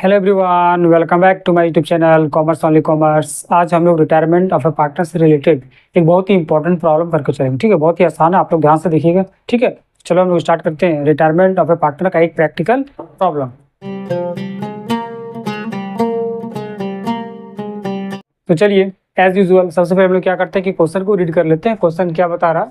Hello everyone, welcome back to my YouTube channel commerce only commerce. आज हम लोग retirement of a partner से related एक बहुत ही इंपॉर्टेंट प्रॉब्लम करके चलेंगे। ठीक है, बहुत ही आसान है, आप लोग ध्यान से देखिएगा। ठीक है, चलो हम लोग स्टार्ट करते हैं रिटायरमेंट ऑफ ए पार्टनर का एक प्रैक्टिकल प्रॉब्लम। तो चलिए, एज यूजुअल सबसे पहले हम लोग क्या करते हैं कि क्वेश्चन को रीड कर लेते हैं। क्वेश्चन क्या बता रहा,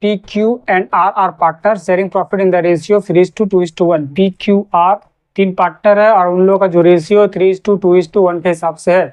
P Q and R are partner sharing profit in the ratio 3:2:1। P Q R तीन पार्टनर है और उन लोगों का जो रेशियो 3:2:1 के हिसाब से है।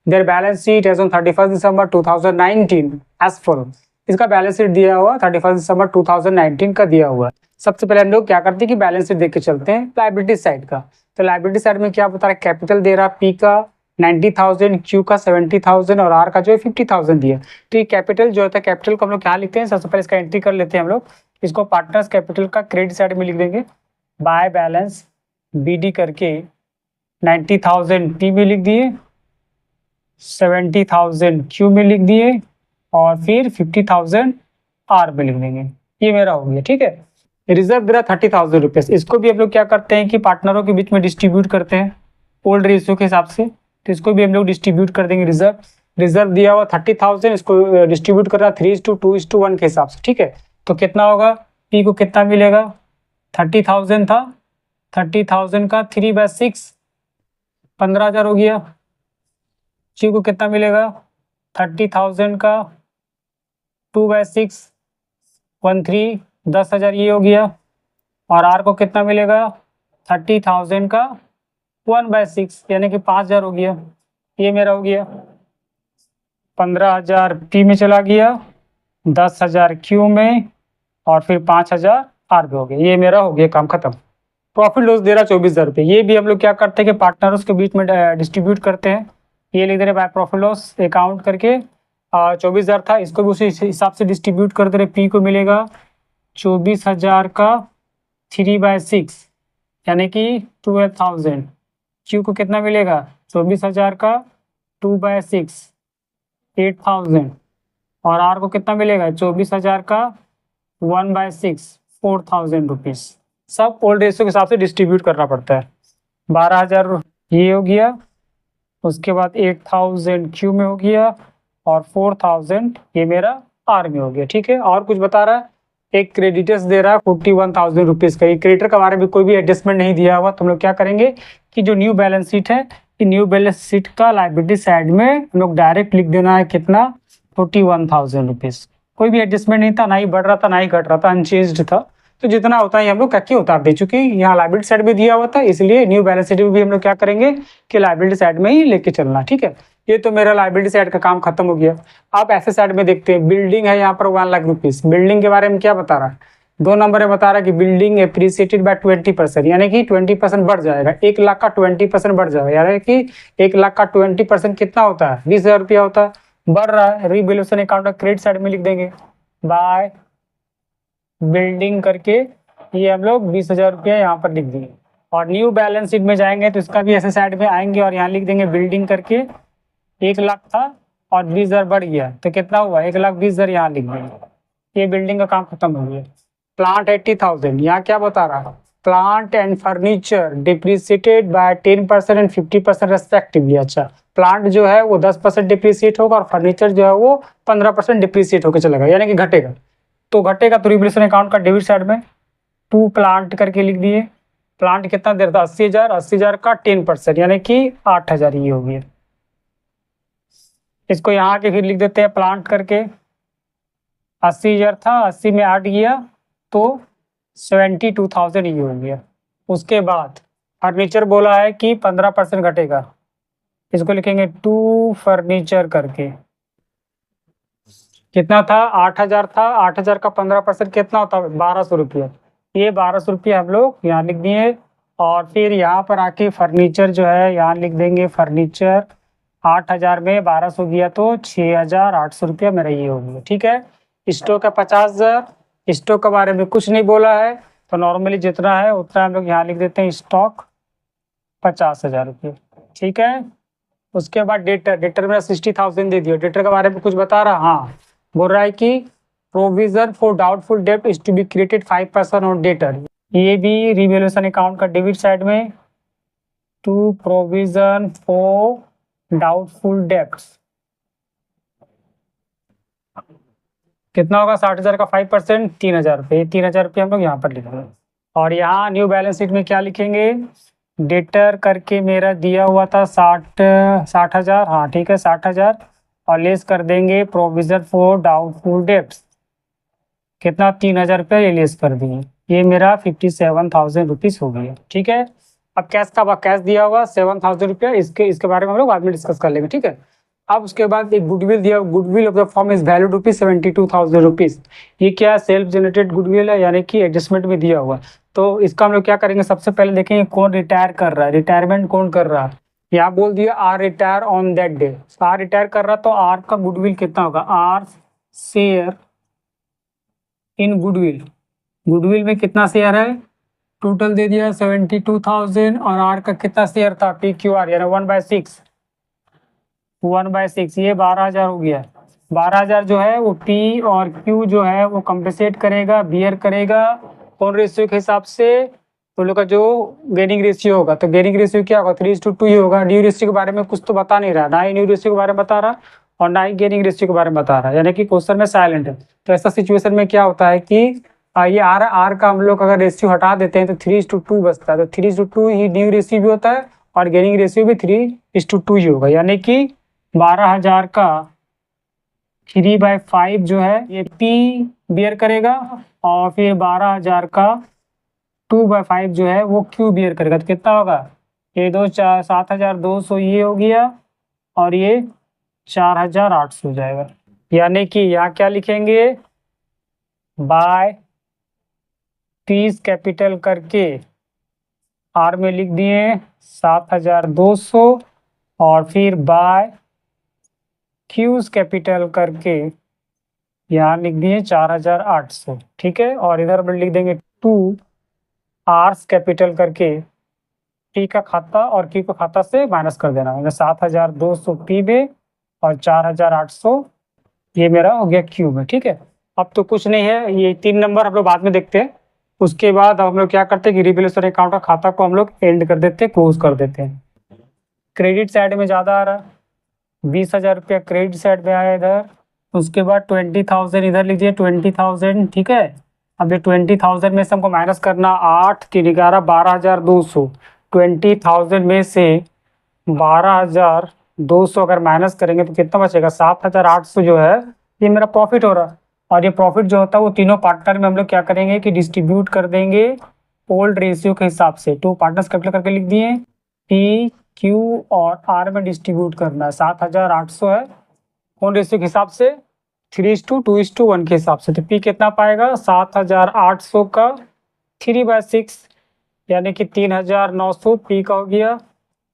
Their balance sheet as on 31 December 2019 as follow. इसका बैलेंस शीट दिया हुआ 31 दिसंबर 2019 का दिया हुआ है। सबसे पहले हम लोग क्या करते हैं कि बैलेंस शीट देख के चलते हैं लायबिलिटी साइड का। तो लायबिलिटी साइड में क्या बता रहा है, कैपिटल दे रहा पी का 90,000, क्यू का 70,000 और आर का जो है 50,000 दिया। तो ये कैपिटल जो होता है, कैपिटल को हम लोग क्या लिखते हैं, सबसे पहले इसका एंट्री कर लेते हैं हम लोग। इसको पार्टनर्स कैपिटल का क्रेडिट साइड में लिख देंगे, बाय बैलेंस BD करके 90,000 पी में लिख दिए, 70,000 क्यू में लिख दिए और फिर 50,000 आर में लिख देंगे। ये मेरा हो गया। ठीक है, रिजर्व दे रहा 30,000 रुपीज। इसको भी हम लोग क्या करते हैं कि पार्टनरों के बीच में डिस्ट्रीब्यूट करते हैं ओल्ड रेशियो के हिसाब से। तो इसको भी हम लोग डिस्ट्रीब्यूट कर देंगे। रिजर्व दिया हुआ 30,000, इसको डिस्ट्रीब्यूट कर रहा 3:2:1 के हिसाब से। ठीक है, तो कितना होगा, पी को कितना मिलेगा, 30,000 था, 30,000 का 3/6 15,000 हो गया। क्यू को कितना मिलेगा, 30,000 का 2/6 13 10,000 ये हो गया। और आर को कितना मिलेगा, 30,000 का 1/6 यानी कि 5,000 हो गया। ये मेरा हो गया। 15,000 पी में चला गया, 10,000 क्यू में और फिर 5,000 आर पे हो गया। ये मेरा हो गया, काम खत्म। प्रॉफिट लॉस दे रहा 24,000 रुपये। ये भी हम लोग क्या करते हैं कि पार्टनर्स के बीच में डिस्ट्रीब्यूट करते हैं। ये लिख दे रहे बाय प्रॉफिट लॉस अकाउंट करके 24,000 था, इसको भी उसी हिसाब से डिस्ट्रीब्यूट कर दे रहे। पी को मिलेगा 24,000 का 3/6 यानी कि 12,000। क्यू को कितना मिलेगा, 24,000 का 2/6 8,000 और आर को कितना मिलेगा, 24,000 का 1/6 4,000 रुपीज़। सब ओल्ड रेशियो के हिसाब से डिस्ट्रीब्यूट करना पड़ता है। 12,000 ये हो गया, उसके बाद 8,000 क्यू में हो गया और 4,000 ये मेरा आर में हो गया। ठीक है, और कुछ बता रहा है, एक क्रेडिटर्स दे रहा है 41,000 रुपीज़ का। ये क्रेडिटर के बारे में कोई भी एडजस्टमेंट नहीं दिया हुआ। तो हम लोग क्या करेंगे कि जो न्यू बैलेंस शीट है, कि न्यू बैलेंस शीट का लायबिलिटी साइड में हम लोग डायरेक्ट लिख देना है कितना, 41,000 रुपीज़। कोई भी एडजस्टमेंट नहीं था, ना ही बढ़ रहा था ना ही घट रहा था, अनचेंज्ड था। तो जितना होता है हम लोग क्या उतार दे, चूंकि यहाँ लायबिलिटी साइड में दिया हुआ था, इसलिए न्यू बैलेंस शीट में भी हम लोग क्या करेंगे कि लायबिलिटी साइड में ही लेके चलना। ठीक है, ये तो मेरा लायबिलिटी साइड का काम खत्म हो गया। आप ऐसे साइड में देखते हैं, बिल्डिंग है यहाँ पर 1 लाख रुपीज। बिल्डिंग के बारे में क्या बता रहा है, 2 नंबर में बता रहा है कि बिल्डिंग एप्रिसिएटेड बाय 20%, यानी कि 20% बढ़ जाएगा। 1 लाख का 20% बढ़ जाएगा, यानी कि 1 लाख का 20% कितना होता है, 20,000 रुपया होता है। बढ़ रहा है, रिवैल्यूएशन अकाउंट का क्रेडिट साइड में लिख देंगे बाय बिल्डिंग करके, ये हम लोग 20,000 रुपया यहाँ पर लिख देंगे। और न्यू बैलेंस शीट में जाएंगे तो इसका भी ऐसे साइड में आएंगे और यहाँ लिख देंगे बिल्डिंग करके 1 लाख था और 20,000 बढ़ गया तो कितना हुआ, 1,20,000 यहाँ लिख देंगे। ये बिल्डिंग का काम खत्म हो गया। प्लांट 80,000, यहाँ क्या बता रहा है, plant and furniture depreciated by 10% and 50% respectively. अच्छा, प्लांट जो है वो 10% डिप्रिसिएट होगा और फर्नीचर जो है वो 15% डिप्रिसिएट होकर चलेगा, यानी कि घटेगा। तो घटेगा तो रिवैल्यूएशन अकाउंट का डेबिट साइड में 2 प्लांट करके लिख दिए। प्लांट कितना देर था, 80,000, 80,000 का 10% यानी कि 8,000 ये हो गया। इसको यहाँ के फिर लिख देते हैं प्लांट करके 80,000 था, 80 में 8 गया तो 72,000 ये हो गया। उसके बाद फर्नीचर बोला है कि 15% घटेगा, इसको लिखेंगे 2 फर्नीचर करके। कितना था, 8,000 था, 8,000 का 15% कितना होता है, 1,200 रुपया। ये 1,200 रुपया हम लोग यहाँ लिख दिए। और फिर यहाँ पर आके फर्नीचर जो है यहाँ लिख देंगे, फर्नीचर 8,000 में 1,200 गया तो 6,800 रुपया मेरा ये हो गया। ठीक है, स्टॉक है 50,000, स्टॉक के बारे में कुछ नहीं बोला है तो नॉर्मली जितना है उतना हम लोग यहाँ लिख देते हैं, स्टॉक 50,000 रुपये। ठीक है, उसके बाद डेटर में 60,000 दे दिया। डेटर के बारे में कुछ बता रहा, हाँ बोल रहा है कि provision for doubtful debt is to be created 5% on debtor. ये भी रिवैल्यूएशन अकाउंट का डेबिट साइड में to provision for doubtful debts, कितना होगा 60,000 का 5%, 3,000 रुपये। 3,000 रुपये हम लोग यहाँ पर लिखेंगे। और यहाँ न्यू बैलेंस शीट में क्या लिखेंगे, डेटर करके मेरा दिया हुआ था 60,000, हाँ ठीक है 60,000, और लेस कर देंगे प्रोविजन फॉर डाउटफुल डेब्ट्स, कितना 3,000 रुपये ये लेस कर दिए, ये मेरा 57,000 रुपीज़ हो गया। ठीक है, अब कैश का कैश दिया हुआ 7,000 रुपया, इसके बारे में हम लोग बाद में डिस्कस कर लेंगे। ठीक है, अब उसके बाद एक गुडविल दिया, goodwill of the form is value rupees 72,000 rupees. ये क्या सेल्फ जनरेटेड गुडविल है, यानी कि एडजस्टमेंट में दिया हुआ। तो इसका हम लोग क्या करेंगे, सबसे पहले देखेंगे कौन रिटायर कर रहा है, रिटायरमेंट कौन कर रहा है। यहाँ बोल दिया R retire on that day, R retire कर रहा, तो आर का गुडविल कितना होगा, R share in goodwill, goodwill में कितना शेयर है, टोटल दे दिया 72,000, और आर का कितना शेयर था, पी क्यू आर यानी 1/6, 1/6, ये 12,000 हो गया। 12,000 जो है वो पी और क्यू जो है वो कंपेसेट करेगा, बियर करेगा कौन रेशियो के हिसाब से, तो लोग का जो गेनिंग रेशियो होगा, तो गेनिंग रेशियो क्या होगा 3:2 ही होगा। न्यू रेशियो के बारे में कुछ तो बता नहीं रहा, ना ही न्यू रेशियो के बारे में बता रहा और ना ही गेनिंग रेशियो के बारे में बता रहा, यानी कि क्वेश्चन में साइलेंट है। तो ऐसा सिचुएशन में क्या होता है कि ये आर का हम लोग अगर रेशियो हटा देते हैं तो 3:2 बचता है, तो 3:2 ही न्यू रेशियो भी होता है और गेनिंग रेशियो भी 3:2 ही होगा, यानी कि 12,000 का 3/5 जो है ये पी बियर करेगा, और फिर 12,000 का 2/5 जो है वो क्यू बियर करेगा। तो कितना होगा, ये 7,200 ये हो गया, और ये 4,800 हो जाएगा। यानी कि यहाँ क्या लिखेंगे, बाय पीस कैपिटल करके आर में लिख दिए 7,200, और फिर बाय क्यूज कैपिटल करके यहाँ लिख दिए 4,800। ठीक है, और इधर हम लिख देंगे 2 आर्स कैपिटल करके पी का खाता और क्यू का खाता से माइनस कर देना, मतलब 7,200 पी में और 4,800 ये मेरा हो गया क्यू में। ठीक है, अब तो कुछ नहीं है, ये 3 नंबर हम लोग बाद में देखते हैं। उसके बाद हम लोग क्या करते हैं कि रिवैल्यूएशन अकाउंट का खाता को हम लोग एंड कर देते हैं, क्लोज कर देते हैं। क्रेडिट साइड में ज़्यादा आ रहा, 20,000 रुपया क्रेडिट साइड में आया इधर, उसके बाद 20,000 इधर लीजिए 20,000। ठीक है, अब ये 20,000 में से हमको माइनस करना 8 3 11 12,200, 20,000 में से 12,200 अगर माइनस करेंगे तो कितना बचेगा, 7,800 जो है ये मेरा प्रॉफिट हो रहा। और ये प्रॉफिट जो होता है वो तीनों पार्टनर में हम लोग क्या करेंगे कि डिस्ट्रीब्यूट कर देंगे ओल्ड रेशियो के हिसाब से। 2 पार्टनर्स कैपिटल करके लिख दिए, पी क्यू और आर में डिस्ट्रीब्यूट करना है। 7,800 है कौन रेशियो के हिसाब से, 3:2:1 के हिसाब से। तो पी कितना पाएगा, 7,800 का 3/6 यानी कि 3,900 पी का हो गया।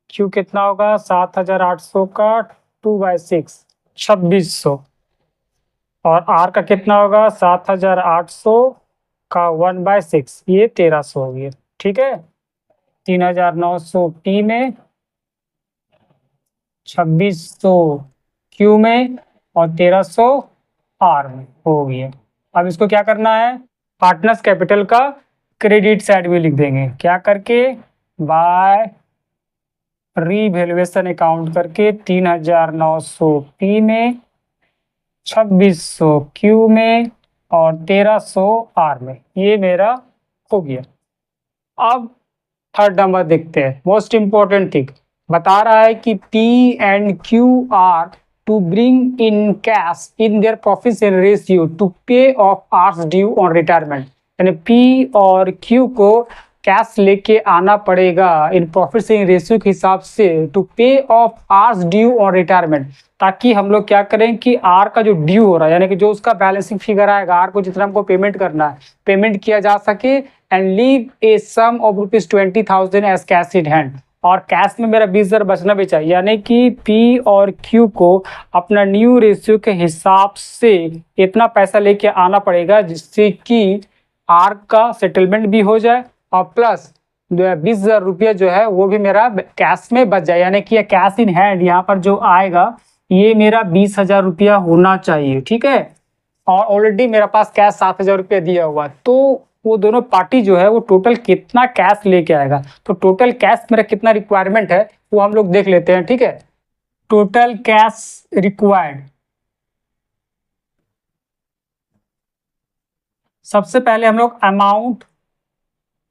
क्यू कितना होगा, 7,800 का 2/6 2600, और आर का कितना होगा 7,800 का 1/6 ये 1,300 हो गया। ठीक है, 3,900 पी में, 2600 क्यू में और 1,300 आर में हो गया। अब इसको क्या करना है, पार्टनर्स कैपिटल का क्रेडिट साइड में लिख देंगे, क्या करके, बाय रीवैल्यूएशन अकाउंट करके 3,900 पी में, 2600 क्यू में और 1,300 आर में, ये मेरा हो गया। अब थर्ड नंबर देखते हैं, मोस्ट इंपॉर्टेंट थिंग बता रहा है कि P and Q are to bring in cash in their profit and ratio to pay off R's due on retirement। यानी P और Q को कैश लेके आना पड़ेगा इन प्रॉफिट शेयरिंग रेशियो के हिसाब से टू पे of R's due on retirement, ताकि हम लोग क्या करें कि आर का जो ड्यू हो रहा है यानी कि जो उसका बैलेंसिंग फिगर आएगा, आर को जितना हमको पेमेंट करना है पेमेंट किया जा सके, and leave a sum of ₹20,000 as cash in hand. और कैश में मेरा 20,000 बचना भी चाहिए, यानी कि पी और क्यू को अपना न्यू रेशियो के हिसाब से इतना पैसा लेके आना पड़ेगा जिससे कि आर का सेटलमेंट भी हो जाए और प्लस 20,000 रुपया जो है वो भी मेरा कैश में बच जाए, यानी कि कैश इन हैंड यहाँ पर जो आएगा ये मेरा 20,000 रुपया होना चाहिए। ठीक है, और ऑलरेडी मेरे पास कैश 7,000 रुपया दिया हुआ, तो वो दोनों पार्टी जो है वो टोटल कितना कैश लेके आएगा। तो टोटल कैश मेरा कितना रिक्वायरमेंट है वो हम लोग देख लेते हैं, ठीक है। टोटल कैश रिक्वायर्ड, सबसे पहले हम लोग amount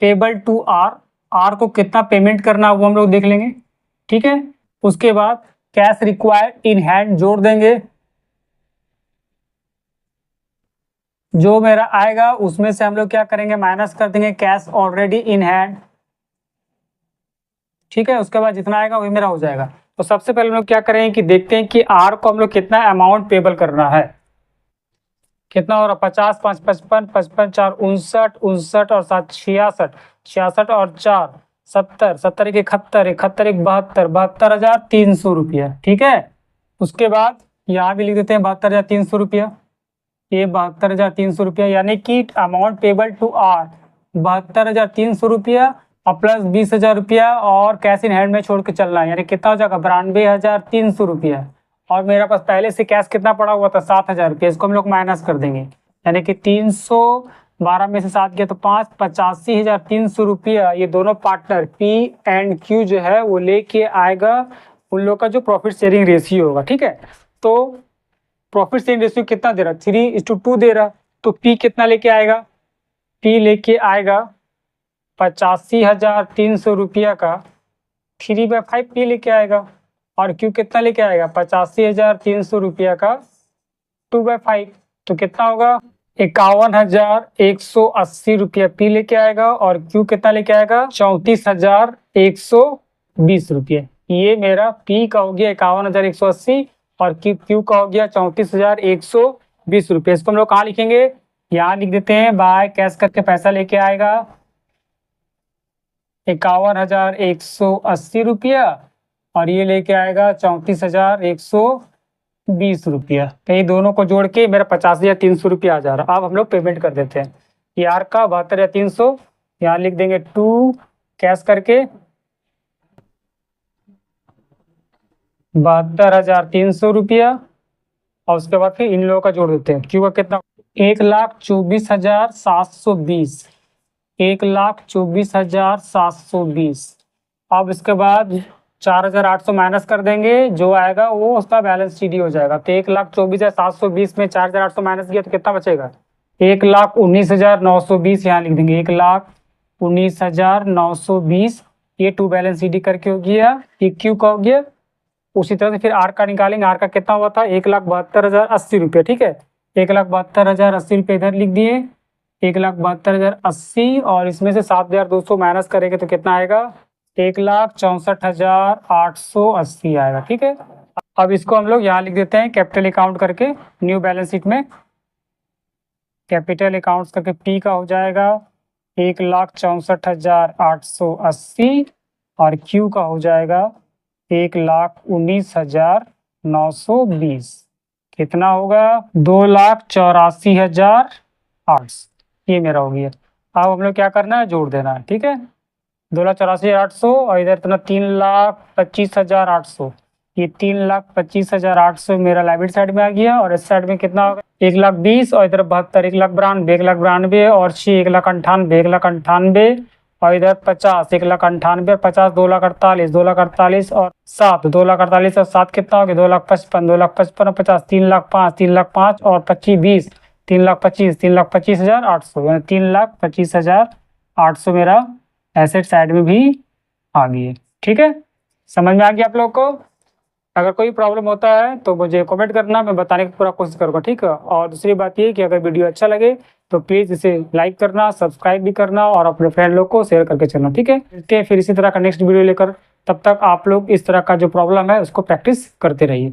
payable to R, R को कितना पेमेंट करना वो हम लोग देख लेंगे, ठीक है। उसके बाद कैश रिक्वायर्ड इन हैंड जोड़ देंगे, जो मेरा आएगा उसमें से हम लोग क्या करेंगे, माइनस कर देंगे कैश ऑलरेडी इन हैंड, ठीक है। उसके बाद जितना आएगा वही मेरा हो जाएगा। तो सबसे पहले हम लोग क्या करेंगे कि देखते हैं कि आर को हम लोग कितना अमाउंट पेबल करना है, कितना हो रहा, 50 5 55, 55 4 59, 59 और 7 66, 66 और 4 70, 70 1 71, 71 1 72, 72,300 रुपया, ठीक है। उसके बाद यहाँ भी लिख देते हैं 72,300 रुपया, ये 72,300 रुपया, यानी कि अमाउंट पेबल टू आर 72,300 रुपया और प्लस 20,000 रुपया और कैश इन हैंड में छोड़ के चलना है, यानी कितना हो जाएगा 92,300 रुपया। और मेरा पास पहले से कैश कितना पड़ा हुआ था 7,000 रुपया, इसको हम लोग माइनस कर देंगे, यानी कि 312 में से 7 गया तो 5, 85,300 रुपया ये दोनों पार्टनर पी एंड क्यू जो है वो लेके आएगा, उन लोग का जो प्रॉफिट शेयरिंग रेशियो होगा, ठीक है। तो प्रॉफिट शेयरिंग रेशियो कितना दे रहा, 3:2 दे रहा, तो पी कितना लेके आएगा, पी लेके आएगा 85,300 रुपया का 3/5 पी लेके आएगा, और क्यू कितना लेके आएगा 85,300 रुपया का 2/5, तो कितना होगा 51,180 रुपया पी लेके आएगा, और क्यू कितना लेके आएगा 34,120 रुपये। ये मेरा पी का हो गया 51,180 और क्यू का हो गया 34,120 रुपये। इसको हम लोग कहाँ लिखेंगे, यहाँ लिख देते हैं, बाय कैश करके पैसा लेके आएगा 51,180 रुपया और ये लेके आएगा 34,120 रुपया। तो ये दोनों को जोड़ के मेरा 50,300 रुपया आ जा रहा। अब हम लोग पेमेंट कर देते हैं, ये आर का 72,300, यहाँ लिख देंगे 2 कैश करके 72,300 रुपया, और उसके बाद फिर इन लोगों का जोड़ देते हैं। क्यों का कितना 1,24,720, 1,24,720। अब इसके बाद 4,800 माइनस कर देंगे, जो आएगा वो उसका बैलेंस शीट हो जाएगा। तो 1,24,720 में 4,800 माइनस किया तो कितना बचेगा 1,19,920, यहाँ लिख देंगे 1,19,920। ये 2 बैलेंस शीट करके हो गया, ये क्यू का हो गया। उसी तरह से फिर आर का निकालेंगे, आर का कितना हुआ था 1,72,080 रुपये, ठीक है। 1,72,080 रुपये इधर लिख दिए, 1,72,080 और इसमें से 7,200 माइनस करेंगे तो कितना आएगा 1,64,880 आएगा, ठीक है। अब इसको हम लोग यहाँ लिख देते हैं कैपिटल अकाउंट करके, न्यू बैलेंस शीट में कैपिटल अकाउंट्स करके पी का हो जाएगा 1,64,880 और क्यू का हो जाएगा 1,19,920। कितना होगा 2,84,800, ये मेरा हो गया। अब हम लोग क्या करना है, जोड़ देना है, ठीक है। 2,84,800 और इधर इतना 3,25,800, ये 3,25,800 मेरा लाइबिलिटी साइड में आ गया। और इस साइड में कितना होगा 1,20,000 और इधर 72, 1,92,000, 1,92,000 और 6, 1,98,000, 1,98,000 और इधर 50, 1,98,000 50, 2,48,000, 2,48,000 और 7, 2,48,000 और 7 कितना हो गया 2,55,000, 2,55,000 और 50, 3,05,000, 3,05,000 और 25 20, 3,25,000, 3,25,800, यानी 3,25,800 मेरा एसेट साइड में भी आ गई, ठीक है। समझ में आ गया आप लोग को। अगर कोई प्रॉब्लम होता है तो मुझे कमेंट करना, मैं बताने की पूरा कोशिश करूँगा, ठीक है। और दूसरी बात ये कि अगर वीडियो अच्छा लगे तो प्लीज़ इसे लाइक करना, सब्सक्राइब भी करना और अपने फ्रेंड लोग को शेयर करके चलना, ठीक है। मिलते हैं फिर इसी तरह का नेक्स्ट वीडियो लेकर, तब तक आप लोग इस तरह का जो प्रॉब्लम है उसको प्रैक्टिस करते रहिए।